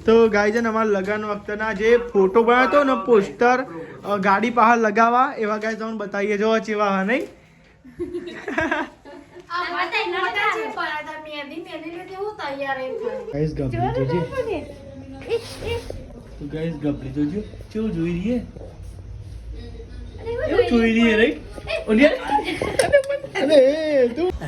તો ગાય છે ને અમારા લગ્ન વખતના જે ફોટો બનાવ્યો હતો ને પોસ્ટર ગાડી બહાર લગાવવા એવા ગાય તમને બતાવીએ જો ચેવા હા નહીં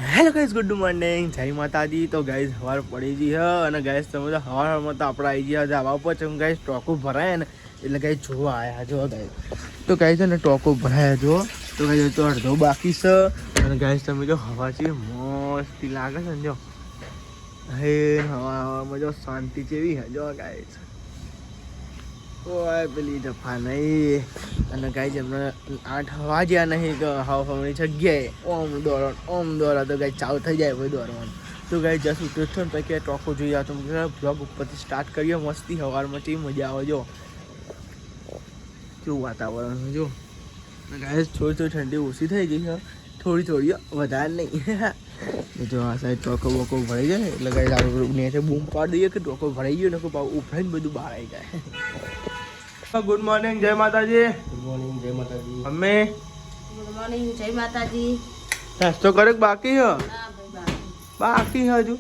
હેલો ગાઈસ ગુડ મોર્નિંગ જય માતાજી તો ગાઈસ સવાર પડી ગઈ છે અને ગાઈસ તમે તો સવારમાં તો આપણે આવી ગયા જવા ઉપર છે ગાઈસ ટોકો ભરાય ને એટલે ગાઈસ જોવા આવ્યા જો ગાઈસ તો ગાઈસ છે ને ટોકો ભરાયા જો તો ગાઈસ તો અડધો બાકી છે અને ગાઈસ તમે જો હવા છે મસ્તી લાગે છે ને જો હે હવામાં જો શાંતિ જેવી હે જો ગાઈસ ઓય પેલી દફા નહીં અને ગાઈસ એમને 8 વાગ્યા નહીં કે હવાની જગ્યાએ ઓમ દોડો તો ગાઈસ ચાલુ થઈ જાય ભાઈ દોડવાનું તો ગાઈસ જસ ઉતર્યો છો ને પછી ટોકો જોઈએ તો બ્લોગ ઉપરથી સ્ટાર્ટ કરીએ મસ્તી સવારમાં કેવી મજા આવે જો કેવું વાતાવરણ જો ગાઈસ થોડી ઠંડી ઓછી થઈ ગઈ છે થોડી વધારે નહીં જો આ સાઈડ ટોકો બોકો ભરાઈ જાય એટલે ગાઈસ આપણે નીચે બૂમ પાડી દઈએ કે ટોકો ભરાઈ ગયો ને કે ઉભરાઈને બધું બહાર આવી જાય ગુડ મોર્નિંગ જય માતાજી ગુડ મોર્નિંગ જય માતાજી અમે ગુડ મોર્નિંગ જય માતાજી નાસ્તો કરે બાકી હે બાકી હજુ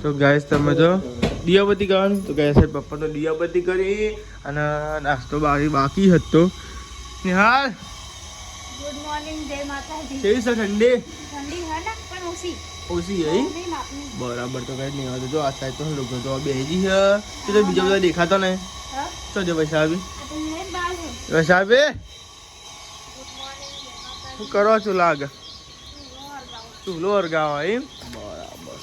તો ગાઈસ તમે જો દિયાબત્તી કરવાનું તો ગાઈસ પપ્પા તો દિયાબત્તી કરી અને નાસ્તો બાકી હતો નિહાલ ગુડ મોર્નિંગ જય માતાજી કેવી છે ઠંડી ઠંડી હે ને પણ ઓછી હઈ બરાબર તો કઈ નહીં જો આ સાઈડ તો લોકો તો બેહી છે તો બીજો બધા દેખાતો ને તો જો વૈશાબી શું કરો છો લાગે ચૂલો અરગાવા એમ બરાબર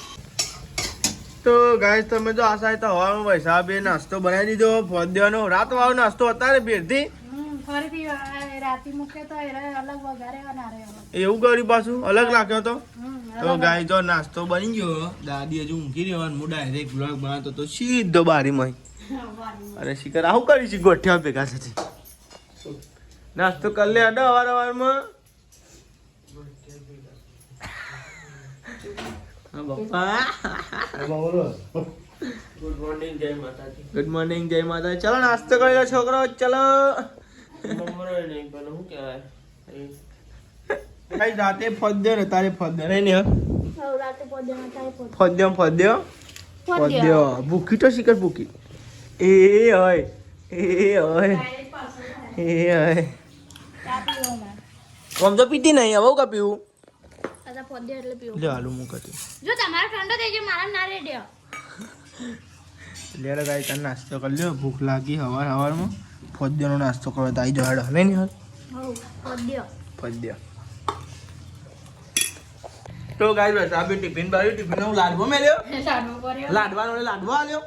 તો ગાઈસ તમે જો આ સાઈડ તો હવામાં વૈશાબે નાસ્તો બનાવી દીધો ફોદ્યાનો રાત વાળો નાસ્તો અત્યારે ભેરથી એવું કર્યું પાછું અલગ લાગ્યો તો ગાય જો નાસ્તો બની ગયો દાદી હજુ ઊંઘી રહેવાનું હું ડાયરેક્ટ બ્લોગ બનાવતો તો સીધો બારીમાં અને શિખર આવું કરી છે ગોઠિયા ભેગા થતી નાસ્તો કરી લે અડો અવારમાં ગુડ મોર્નિંગ જય માતાજી ગુડ મોર્નિંગ જય માતા ચલો નાસ્તો કરી લો છોકરો ચલો નહીં પણ શું કહેવાય કઈ રાતે ફોદ્યો ને તારે ફોદ્યો નહીં ને ફોદ્યો ભૂખી તો શિખર ભૂખી એ હોય આમ તો પીતી નહીં હવે કા પીવું લે આલુ મૂકતી જો તમારો ઠંડો થઈ ગયો મારા ના રેડ્યો લેડો ગાય તને નાસ્તો કરી લ્યો ભૂખ લાગી સવારમાં ફોદ્યોનો નાસ્તો કરો તો આવી જવાડો હવે નહીં હાલ ફોદ્યો તો ગાય બસ આ બી ટિફિન નું લાડવો મેલ્યો લાડવો આલ્યો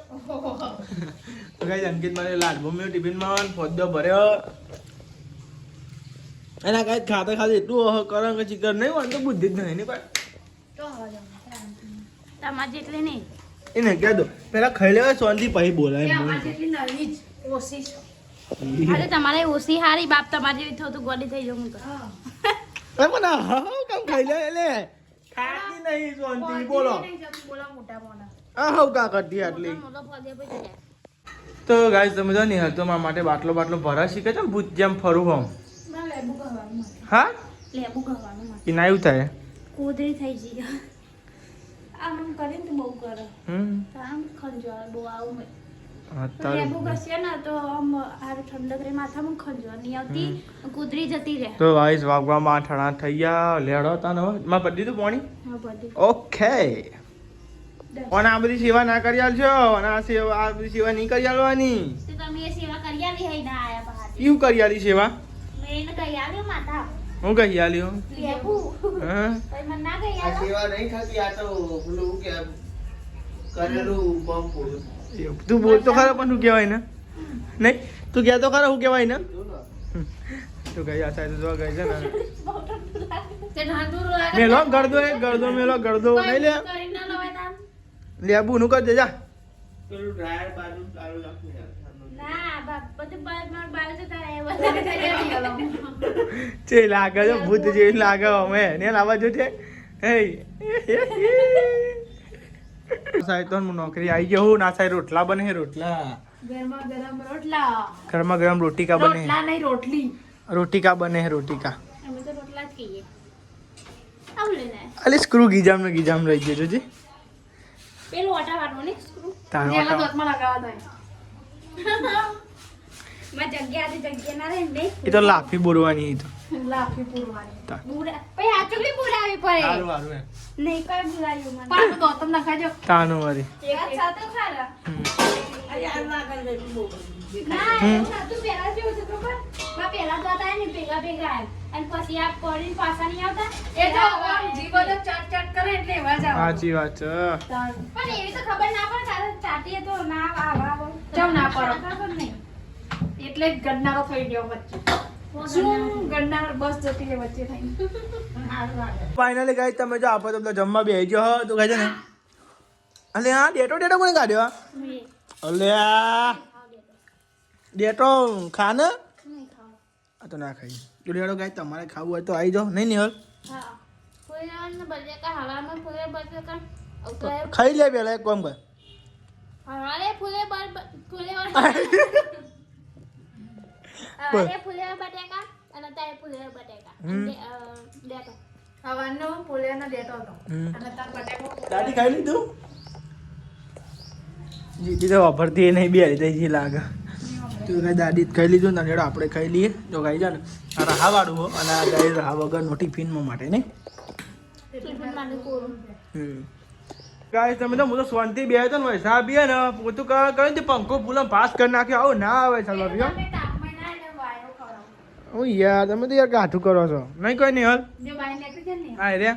તો ગાય અંકિત મારે લાડવો મેં ટિફિનમાં ફોદ્યો ભર્યો એના કાંઈ ખાતે એટલું કરો કે ચિકન નહીં હોય તો બુદ્ધિ જ નહીં કોઈ તમારે જેટલી નહીં એને કહી દો પેલા ખાઈ લેવા સોનથી પછી બોલાય અરે તમારે ઓછી હારી બાપ તમારે જેવી થતું ગોડી થઈ જવું મને કામ ખાઈ લે એટલે ખાતી નહીં સોનથી બોલો હા કા કરતી આટલી તો ગાઈસ તમે જો નહીં તો મારા માટે બાટલો ભરા શીખે છે ને ભૂત જેમ ફરું હોમ હા લેબુ ખાવાનું એ ના એવું થાય કોદરી થઈ જઈ આમ કરીને તો બહુ કરે આમ ખંજવાળ બહુ આવું લેબુ ઘસીએ ને તો આમ આ ઠંડક રે માથામાં ખંજવાળ નહીં આવતી કુદરી જતી રહે તો ગાઈસ વાગવામાં 8:30 થઈ ગયા લેડો તા ને માં પડી દીધું પાણી હા બધી ઓકે અને આ બધી સેવા ના કરી આલજો અને આ બધી સેવા નહીં કરી આલવાની તો તમે એ સેવા કરી આલી હઈ ના આયા બહાર શું કરી આલી સેવા મેં કરી આલ્યો માતા હું કહી આલ્યો લેબુ હા પછી મને ના કરી આ આલ્યો સેવા નહીં થતી આ તો પેલું કે કરેલું પંપ તું બોલ તો ખરા પણ શું કહેવાય ને નહીં તું કહે તો ખરા શું કહેવાય ને તો કઈ આ સાઈડ જો ગઈ છે ને તે ઠંડુ લાગે મેલો ગળદો નહીં લે કરી ના લવાય તાન લેબુ નું કર દે જા પેલું ડ્રાયર બાજુ ચાલુ રાખી ના બાપ બધું બાલ તો તારે એ વધારે કરી આલો ચે લાગે છે ભૂત જેવી લાગે અમે ને લાવા જો છે હે સાહેબ તો નોકરી આવી ગયો હું ના સાહેબ રોટલા બને હે રોટલા ગરમા ગરમ રોટલા ગરમા ગરમ રોટી કા બને રોટલા નહીં રોટલી રોટી કા બને હે રોટી કા અમે તો રોટલા જ કહીએ આવું લેને અલે સ્ક્રૂ ગીજામ રહી ગયો જોજી પેલું ઓટાવાનું ને સ્ક્રૂ તારો જેમાં દોતમાં લગાવવા થાય માં જગ્યા ના રહે ને એ તો લાફી બોરવાની એ તો લાફી પૂરવાની તા. પૂરા પછી આ ચકલી પૂરાવી પડે સારું સારું એમ નહીં કઈ પૂરાયું મને પાછું દોતમ નખાજો તાનો વારી એક સાથે ખાલા યાર ના કરી દે તું બહુ ના એવું નતું પેલા જેવું હતું ખબર માં પેલા દોતા ને ભેગા અને પછી આ પડીને પાછા નહીં આવતા એ તો જીવો તો ચટ કરે એટલે એવા જ આવે સાચી વાત છે પણ એવી તો ખબર ના પડે તારે ચાટીએ તો ના આવા ચમ ના પડે ખબર નહીં એટલે જ ગડનારો થઈ ગયો વચ્ચે શું ગડનાર બસ જતી રહે વચ્ચે થઈને ફાઇનલી ગાઈસ તમે જો આપો તો જમવા બેસી ગયો તો કહે છે ને અલે આ ડેટો કોને કાઢ્યો આ? અલે આ ડેટો ખા ને આ તો ના ખાઈ તો ડેટો ગાઈસ તમારે ખાવું હોય તો આવી જાઓ નહીં નિહલ હા ફૂલેવાના બટેકા હવામાં ફૂલે બટેકા ખાઈ લે પેલા એક કામ કર હવારે ફૂલે ફૂલે બોલ. હવારે ફૂલે બટેકા અને તારે ફૂલે બટેકા ડેટો હવાનો ફૂલેનો ડેટો હતો અને તાર બટેકો દાદી ખાઈ લીધું જીતી તો વાપરતી એ નહીં બે થઈ જી લાગે તો કઈ દાદી ખાઈ લીધું ને હેડો આપણે ખાઈ લઈએ તો ખાઈ જા ને આ રાહા વાળું હો અને આ ગાય રાહા વગરનો ટિફિનમાં માટે નહીં ટિફિન માટે કોરું ગાય તમે તો હું તો શાંતિ બે તો ને વૈસા બી ને પોતું કરે ને પંખો ફૂલો પાસ કરી નાખ્યો આવું ના આવે ચાલવા બીજો તમે તાપમાન ના એટલે વાયરો ખવડાવો ઓ યાર તમે તો યાર કાઠું કરો છો નહીં કોઈ નહીં હાલ જે બાય નીકળી જાય ને હા રે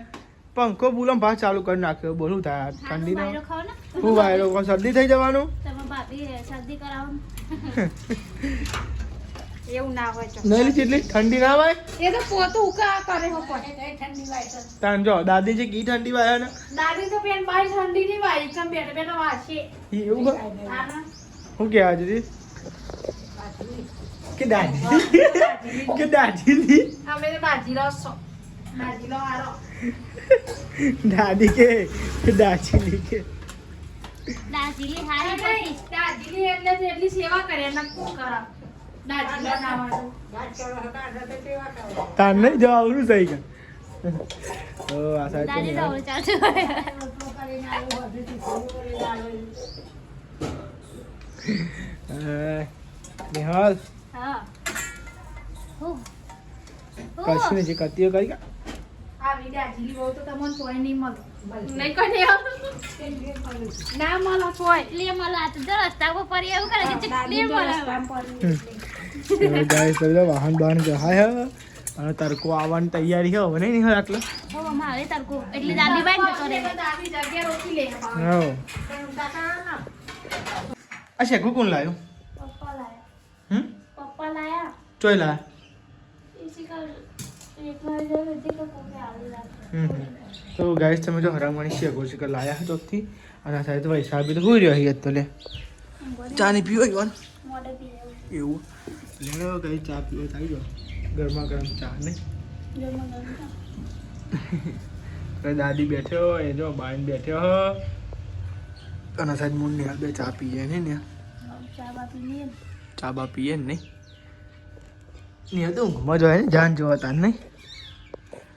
પંખો ફૂલો પાસ ચાલુ કરી નાખ્યો બોલું થાય ઠંડી વાયરો ના ખાવ ને હું વાયરો કોણ શરદી થઈ જવાનું તમે ભાભી શરદી કરાવો એવું ના હોય નહીં લીધી એટલી ઠંડી ના હોય એ તો પોતું ઉકા કરે હો પડે ઠંડી વાય તાન જો દાદી જે કી ઠંડી વાય ને દાદી તો પેન બાય ઠંડી ની વાય એકદમ બેઠે બેઠે વાશે એવું આના હું કે આજે દી કે દાદી કે દાદી દી અમે તો બાજીલો હારો દાદી કે દાદી કે દાજીલી હારી પડી દાજીલી એટલે એટલી સેવા કરે ને કોણ કરા દાજીલો ના વાળો તાન નહીં જો આવરું સહી કે ઓ આ સાહેબ દાદી તો ચાલતું નિહાલ હા હો કશું નહીં કતીઓ કરી કા આવી દાજીલી બહુ તો તમને કોઈ નહીં મળે નહીં કોઈ નહીં ના મળે કોઈ લે મળે આ તો જો રસ્તા પર પડી એવું કરે કે ચકલી મળે ગાય સબ વાહન બાહન જહાય હે અને તરકો આવવાની તૈયારી હે હવે નહીં નિહાલ આટલે હો મારે તરકો એટલે દાદી બાઈ જતો રે દાદી જગ્યા રોકી લે હો આ શેકુ કોણ લાયો પપ્પા લાયા હમ પપ્પા લાયા ચોય લાયા इसी का एक बार जो रजी का कोके आलू लाते તો ગાઈસ તમે જો હરામણી શેકો છે કે લાયા હતો થી અને આ સાથે પૈસા બી તો હોઈ રહ્યો હે તો લે ચા ની પીવો ઈવન મોડે પી લેવું એવું લેલો ગાઈ ચા પીવો થઈ ગયો ગરમા ગરમ ચા ને ગરમા ગરમ તો દાદી બેઠ્યો એ જો બાઈન બેઠ્યો અને સાહેબ મુન્ની હાલ બે ચા પીએ ને ને ચા બા પી લે ચા બા પીએ ને નહીં તો ઊંઘમાં જોઈએ ને જાન જોવા તાન નહીં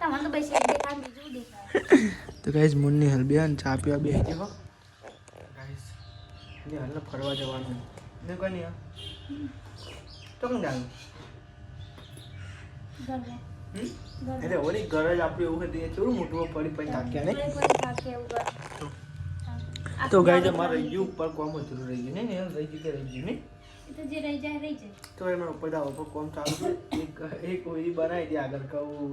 તમને તો પૈસા દેખાય બીજું દેખાય તો ગાઈસ મુન્ની હાલ બે ચા પીવા બે ગયો ગાઈસ ને હાલ ફરવા જવાનું ને કોઈ નહીં તો કેમ જાણું ગરમા એટલે ઓલી ઘર જ આપણે એવું હતું થોડું મોટું પડી પછી થાક્યા નહીં તો ગાઈસ અમારે રહી ગયું ઉપર કોમ હતું રહી ગયું ને રહી ગયું કે રહી ગયું નહીં તો જે રહી જાય તો એમાં ઉપર દાવ ઉપર કોમ ચાલુ છે એક કોઈ બનાવી દે આગળ કહું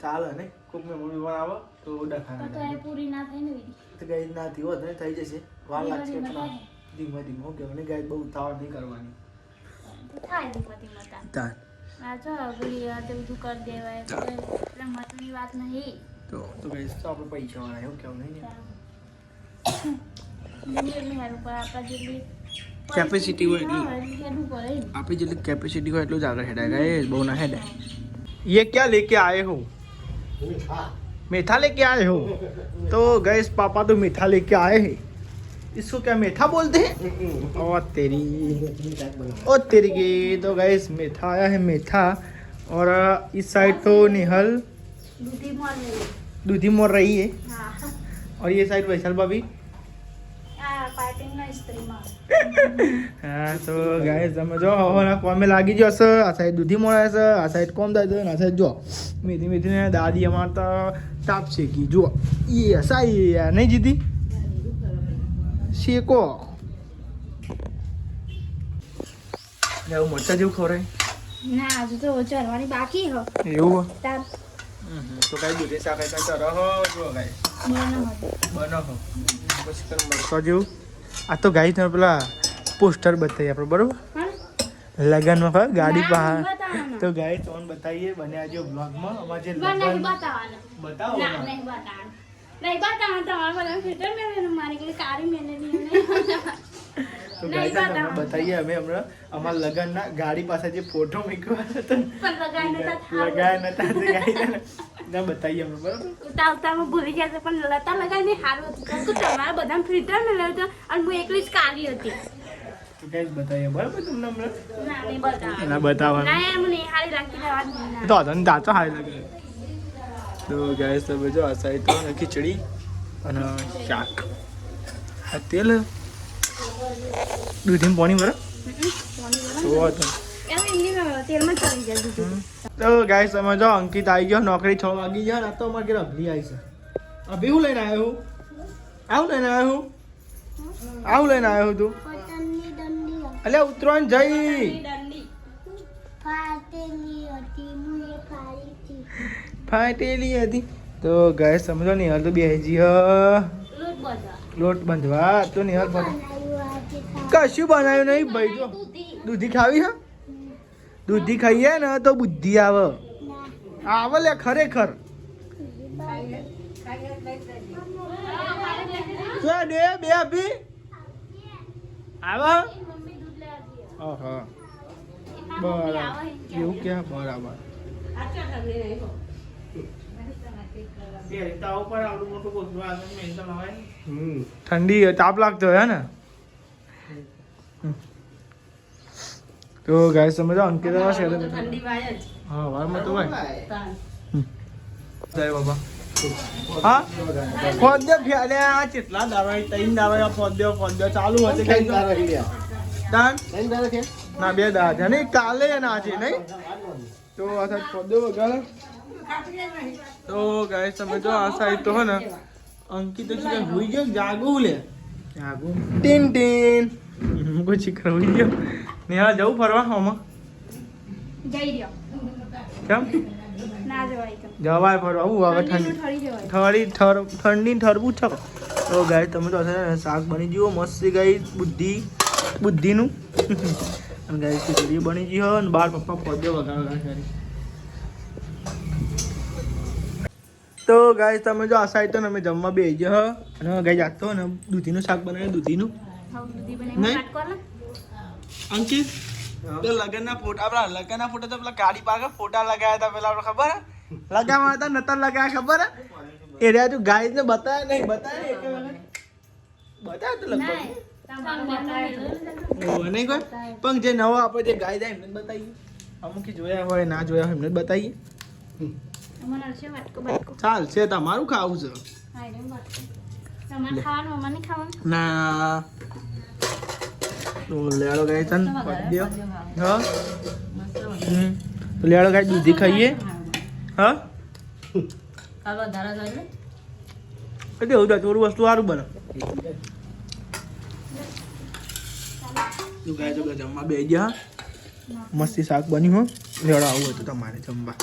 ચાલે ને કોક મેં મમ્મી બનાવો તો તો ડખાના એ પૂરી ના થાય ને વીડી તો ગાઈસ ના થયો ને થઈ જશે વાર લાગશે પણ ધીમે ધીમે હું કહેવાય ગાઈસ બહુ ઉતાવળ નહીં કરવાની થાય ધીમતી મતા તાન આ જો અગલી આ તો બધું કરી દેવાય એટલે મતની વાત નહીં તો ગાઈસ તો આપણે પૈસા વાળા એવું કેવું નહીં જેટલી હારું પર આપણા જેટલી કેપેસિટી હોય એટલી હેડું પડે આપણી જેટલી કેપેસિટી હોય એટલું જ આગળ હેડાય ગાઈસ બહુ ના હેડાય ये क्या लेके आए हो मीठा लेके आए हो तो गैस पापा तो मीठा लेके आए हैं इसको क्या मीठा बोलते हैं और तेरी की तो गैस मीठा आया है मीठा और इस साइड तो निहल दूधी मोर रही है और ये साइड वैशाल भाभी હા તો ગાઈસ તમે જો હવે કોમે લાગી જશે આ સાઈડ દૂધી મોળાય છે આ સાઈડ કોમ થાય છે આ સાઈડ જો મીઠી મીઠી દાદી અમાર તો તાપ શેકી જો એ સાઈ નહીં જીધી શેકો એવું મરચા જેવું ખવરાય ના હજુ તો ચરવાની બાકી હો એવું તાર તો કઈ દૂધી શાક ચરહ જો ગાઈસ બનો હો પછી મરચા જેવું આ તો ગાઈ તમે પેલા પોસ્ટર બતાવીએ આપણે બરોબર લગનમાં હોય ગાડી પાસે તો ગાઈ તમને બતાવીએ બને આજે બ્લોગમાં અમાર જે લગન બતાવો તો ગાઈ તમને બતાવીએ અમે હમણાં અમારા લગનના ગાડી પાસે જે ફોટો મૂક્યો હતો લગાય નતા તે ગાઈ ને બતાવીએ અમે બરોબર ઉતાવતામાં ભૂલી ગયા છે પણ લતા લગાવીને સારું હતું કારણ કે તમારા બધા ફિલ્ટર મેળવ્યો હતો અને હું એકલી જ કાઢી હતી તો ગાઈસ બતાવીએ બરાબર તમને હમણાં ના નહીં બતાવવાનું ના બતાવવાનું ના એમ નહીં સારી લાગતી રહેવાની તો અધન દાંતો હાઈ લાગે તો ગાઈસ તમે જો આ સાઈડ તો ખીચડી અને શાક આ તેલ દૂધી પાણી બરાબર તો ગાઈસ તમે જો અંકિત આવી ગયો નોકરી 6 વાગી ગયા ને તો અમારે ઘરે અભી આવી છે અભી હું લઈને આવ્યો આવું લઈને આવ્યો તું અલે ઉતરવાનું જઈ ફાટેલી હતી તો ગાઈસ સમજો નિહાલ તો બેહજી લોટ બાંધવા તો નિહાલ કશું બનાવ્યું નહીં ભાઈ જો દૂધી ખાવી હે દૂધી ખાઈએ ને તો બુદ્ધિ આવે આવે લે ખરેખર દે બે અભી આવે હા બરાબર એવું કે બરાબર ઠંડી તાપ લાગતો હોય ને તો ગાઈસ સમજો અંકિત હા વારમાં તો ભાઈ જય બાબા હા ફોન દે ફ્યાલે આ કેટલા દાવા 3 દાવા ફોન દે ચાલુ હશે કઈ દાન ના 2 દાવા છે નહીં કાલે ના આજે નહીં તો આ સાઈડ ફોન દે વગર તો ગાઈસ તમે જો આ સાઈડ તો હે ને અંકિત છે હોઈ ગયો જાગું લે જાગું ટીન ટીન કોઈ ચીકરો હોઈ ગયો નેહા જવું ફરવા આમાં જઈ રહ્યો કેમ ના જવાય તો જવાય ફરવા હું હવે ઠંડી ઠરબું છે તો ગાઈસ તમે તો શાક બની ગયું મસ્ત ગાઈસ બુદ્ધિનું અને ગાઈસ ખીચડી બની ગઈ અને બાર પપ્પા ફોડે વગાડવા તો ગાઈસ તમે જો આ સાઈડ તો અમે જમવા બેસી ગયા અને ગાઈસ આ તો ને દૂધીનું શાક બનાવ્યું દૂધીનું અંકિત તો લગનના ફોટા આપણા લગનના ફોટા તો પેલા ગાડી પાકે ફોટા લગાવ્યા હતા પેલા આપણે ખબર હે લગાવવા હતા નતા લગાવ્યા ખબર હે એ રહ્યા તું ગાઈસ ને બતાવ્યા નહીં બતાવ્યા તો લગભગ નહીં કોઈ પણ જે નવો આપણે જે ગાય જાય એમને જ બતાવીએ અમુક જોયા હોય ના જોયા હોય એમને જ બતાવીએ ચાલશે તમારું ખાવું છે ના તો લેડો ગાય તન દો હા તો લેડો ગાય દૂધી ખાઈએ હા કદી એવું થોડું વસ્તુ સારું બને તું ગાય તો જમવા બે ગયા મસ્તી શાક બન્યું હો લેડો આવું હતું તમારે જમવા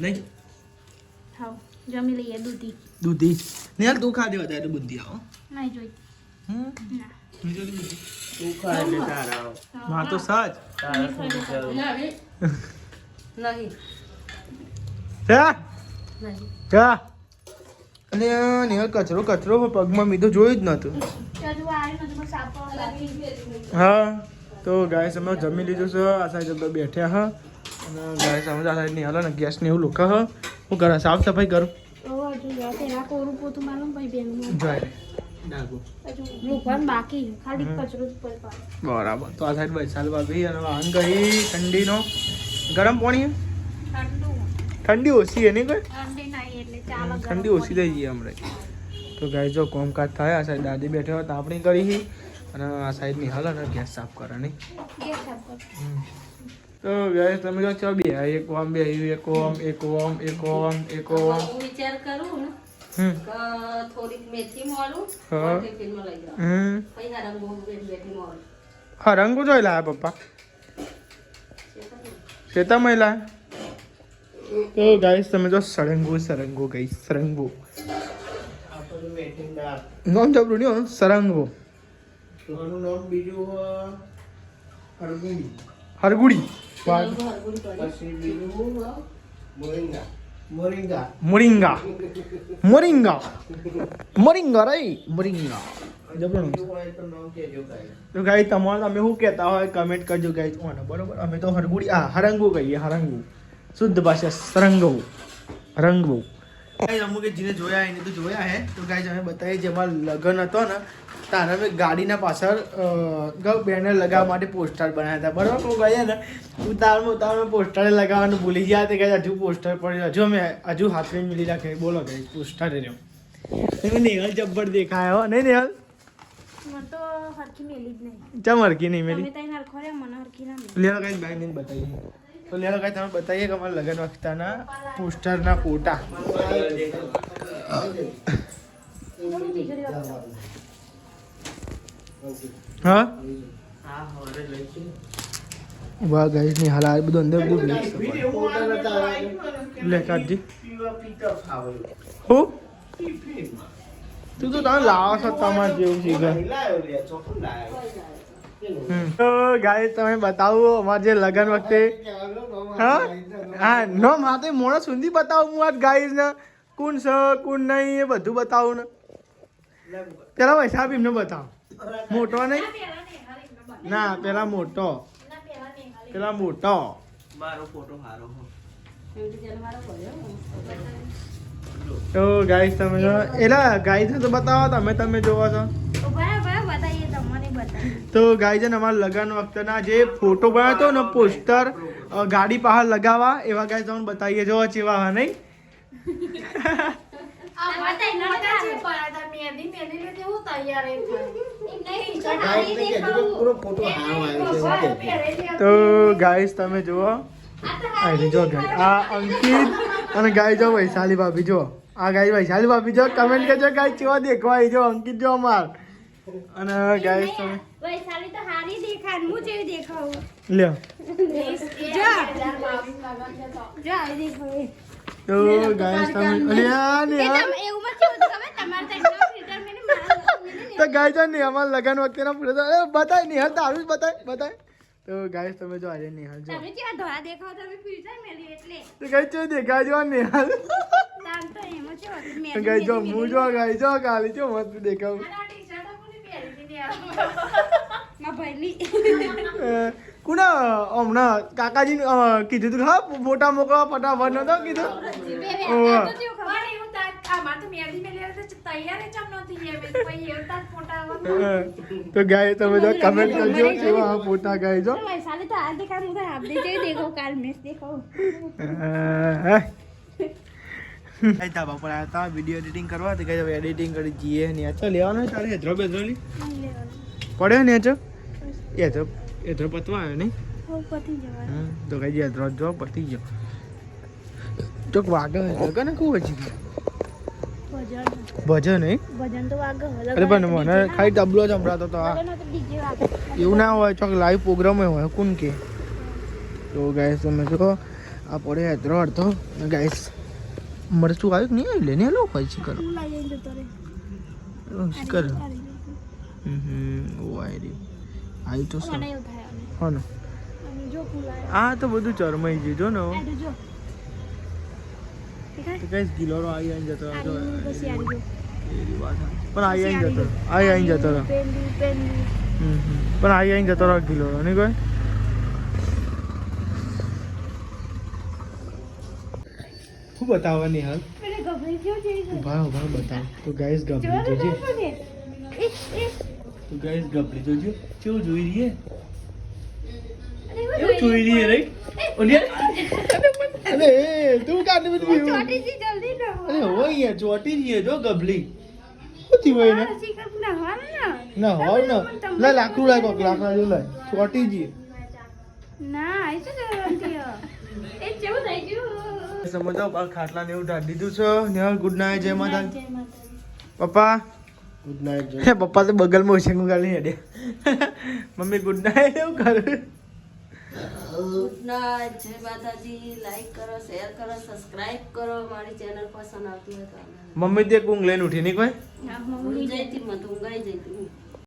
નહીં જમી લઈએ દૂધી નેલ તું ખા દેવા ત્યારે બુદ્ધિ આવો નહીં જોઈ તું ખા એટલે તારા માં તો સજ નહીં કા અને નેહલ કચરો પગમાં મીધો જોયું જ નતું હા તો ગાય સમય જમી લીધું છે આ સાઈડ બધા બેઠ્યા હા અને ગાય સમજ આ સાઈડ નેહલ ને ગેસ ને એવું લોકો હા હું કરા સાફ સફાઈ કરું હજુ જો પેલા કોરું પોતું મારું ભાઈ બેન જોઈ ડાગો હજુ લોકોને બાકી ખાલી કચરો જ પર પાડ. બરાબર. તો આ સાઈડ વૈશાલ ભાભી અને વાહન ગઈ ઠંડીનો ગરમ પાણી હે? ઠંડુ ઠંડી ઓછી છે નહીં કોઈ? ઠંડી નહીં એટલે ચાલે ગરમ ઠંડી ઓછી થઈ ગઈ હમણાં. તો ગાય જો કોમકાજ થાય. આ સાઈડ દાદી બેઠા હોય તાપણી કરી છે અને આ સાઈડ નિહાલ અને ગેસ સાફ કરે નહીં. ગેસ સાફ કર. તો ગાય તમે જો ચા બે એક ઓમ બે એક ઓમ એક ઓમ એક ઓમ એક ઓમ. હું વિચાર કરું ને કે થોડીક મેથી મોલું હા. ટિફિનમાં લઈ જાઉં પછી હરંગો બેઠી મોલું હા રંગો જોઈ લાયા પપ્પા શેતા મહિલા. તો ગાઈસ તમે જો સરંગો ગઈ સરંગો આપણું મેથીની દાળ. નોમ જબરું નહીં સરંગો આનું નામ બીજું હરગુડી. હરગુડી પછી બીજું moringa. Moringa. Moringa moringa moringa રહી મોરિંગા જબરું. બીજું હોય તો નામ કહેજો કાંઈ. તો ગાઈ તમારે તમે શું કહેતા હોય કમેન્ટ કરજો ગાઈ ઓને બરોબર. અમે તો હરગુડી હરંગુ કહીએ હરંગુ શુદ્ધ ભાષા સરંગો રંગવો. ગાઈ અમુક જેને જોયા એને તો જોયા હે. તો ગાઈ અમે બતાવીએ જેમાં લગ્ન હતો ને તારે અમે ગાડીના પાછળ બેનર લગાવવા માટે પોસ્ટર બનાવ્યા હતા બરાબર. તો ગયા ને ઉતારમાં પોસ્ટર લગાવવાનું ભૂલી ગયા તે ગાઈ હજુ પોસ્ટર પડ્યું હજુ અમે હજુ હાથે મિલી રાખે. બોલો ગાઈ પોસ્ટર રહ્યો. તમે નેહલ જબ્બર દેખાયો નહીં નેહલ? મને તો હરખી મેલી જ નહીં. ચમ હરકી નહીં મેલી? તમે તઈ હરખો રે મને હરખી ના મેલી. લેલો ગાઈ બાઈને બતાવીએ. તો લેલો ગાઈ તમે બતાવીએ કે અમારા લગ્ન વખતના પોસ્ટરના ફોટા. થોડી ખીચડી આપો. હા હા હવે લઈશું. વાહ ગાઈસ ની હાલ આ બધું અંદર બધું મિક્સ ફોટા નતા લે કાઢજી. પીવા પીતા ખાવાનું. હું ટિફિનમાં. તું તો તમે લાવો છો તમારે જેવું છે ઘર. લાયો લે ચોખ્ખું લાયો. તો ગાઈસ તમે બતાવો અમારે જે લગ્ન વખતે હા હા નો માતે મોણસ સુધી બતાવું હું આજ ગાઈસ ને કોણ છે કોણ નહીં એ બધું બતાવું ને. પેલા વૈશાખ એમને બતાવો મોટો નહીં ના પેલા મોટો પેલા મોટો. મારો ફોટો સારો હો. તો ગાઈસ તમે જો એલા ગાઈસ તો બતાવો તમે જોવો છો. બરાબર બતાવીએ તમને બતાવીએ. તો ગાઈસ ને અમારા લગ્ન વખતના જે ફોટો બનાવ્યો હતો ને પોસ્ટર ગાડી બહાર લગાવવા એવા ગાઈસ તમને બતાવીએ જો ચેવા હા નહીં. પૂરો ફોટો સારો આવ્યો છે. તો ગાઈસ તમે જુઓ અહીં જો ગાઈ આ અંકિત અને ગાય જો વૈશાલી ભાભી જો આ ગાય વૈશાલી ભાભી જો કમેન્ટ કરજો ગાય કેવા દેખવા જો અંકિત જો અમાર અને ગાઈસ તમે વૈશાલી તો હારી દેખાય હું જેવી દેખાવું. લ્યો જો આવી દેખાવ. તો ગાઈસ તમે અલ્યા ને એવું મત કેવું તમે તમારે તો ફિલ્ટર મેને મારા તો ગાય જો ને અમાર લગન વખતેના પૂરા બતાય ને હર તારું બતાય. તો ગાઈસ તમે જો આજે નિહાલ જો તમે કેવા ધોળા દેખાવ તમે ફિલ્ટર મેલી એટલે તો ગાય ચો દેખાય જો નિહાલ. તામ તો એમ જ છે તો ગાય જો હું જો ગાય જો કાલી જો મસ્ત દેખાવ. માં ભાઈની કુના હમણાં કાકાજી કીધું તું હા ફોટા મોકલવા ફટાફટ નતો કીધું. તો ગાય તમે જો કમેન્ટ કરજો કેવા આ ફોટા ગાય જો. વૈશાલી તો આ દેખાય હું તો આપ દેજે દેખો કાલ મેસ દેખો. કઈ તા બાપા આયા તા વિડિયો એડિટિંગ કરવા તો કઈ એડિટિંગ કરી જીએ ને આ તો લેવાનો તારે હેદરો બેદરોલી પડ્યો ને તો હેદરો પતવા આવ્યો નહીં. પતી જવાનું. તો કઈ હેદરો જો પતી ગયો ચોક વાગે લગન કું હજી ભજન નહીં ભજન તો વાગે અરે પણ મને ખાલી ડબલો જ સંભળાતો તો આ ડીજે વાગે. એવું ના હોય ચોક લાઈવ પ્રોગ્રામ હોય કોણ કે. તો ગાઈસ તમે જો આ પડે હેદરો અડધો ગાઈસ મરચું આવ્યું નહીં આવી લે ને લો ભાઈ શીકર હું લઈ જઈને જતો રે. શીકર ઓ આવી આવી તો મને એવું થાય હવે. હા ને અને જો ફૂલાય આ તો બધું ચરમાઈ ગયું જો ને આ જો તો કઈ ગિલોરો આવી જતો હતો આની પછી આની જો એવી વાત પણ આવી જતો રહો પેન્ડી પણ આવી જતો રહો ગિલોરો નહીં કોઈ. શું બતાવવાની હાલ પેલે ગભરી કેવું જોઈ છે? ઉભા બતાવ તો ગાઈસ ગબલી જોવા જોજે તો ને. તો ગાઈસ ગબલી જોજો કેવું જોઈ રહી હે અરે હું એવું જોઈ રહી હે રાઈટ ઓલી અરે તું કાને મત ચોટીજી જલ્દી ના અરે હોય યાર ચોટી રહી હે જો ગબલી હોતી હોય ને હજી કપ ના હાલ ના હોય ને લા લાકડું લાગો લાકડા જો લે ચોટી જી ના એ તો જલ્દી એ જેવું થઈ ગયું સમજો બાર ખાટલા ને એવું ઢાળી દીધું છે ને ગુડ નાઈટ જય માતા જય માતાજી. પપ્પા ગુડ નાઇટ હે પપ્પા તો બગલમાં ઉછેંગું ગાલી હેડે મમ્મી ગુડ નાઈટ એવું કરે ગુડ નાઇટ, જય માતાજી. લાઈક કરો, શેર કરો, સબસ્ક્રાઇબ કરો. મારી ચેનલ પસંદ આવતી હોય તો મમ્મી તે ઊંઘ લઈને ઉઠી નહીં કોઈ હા, ઊંઘ જઈતી, મને તો ઊંઘાઈ જઈતી.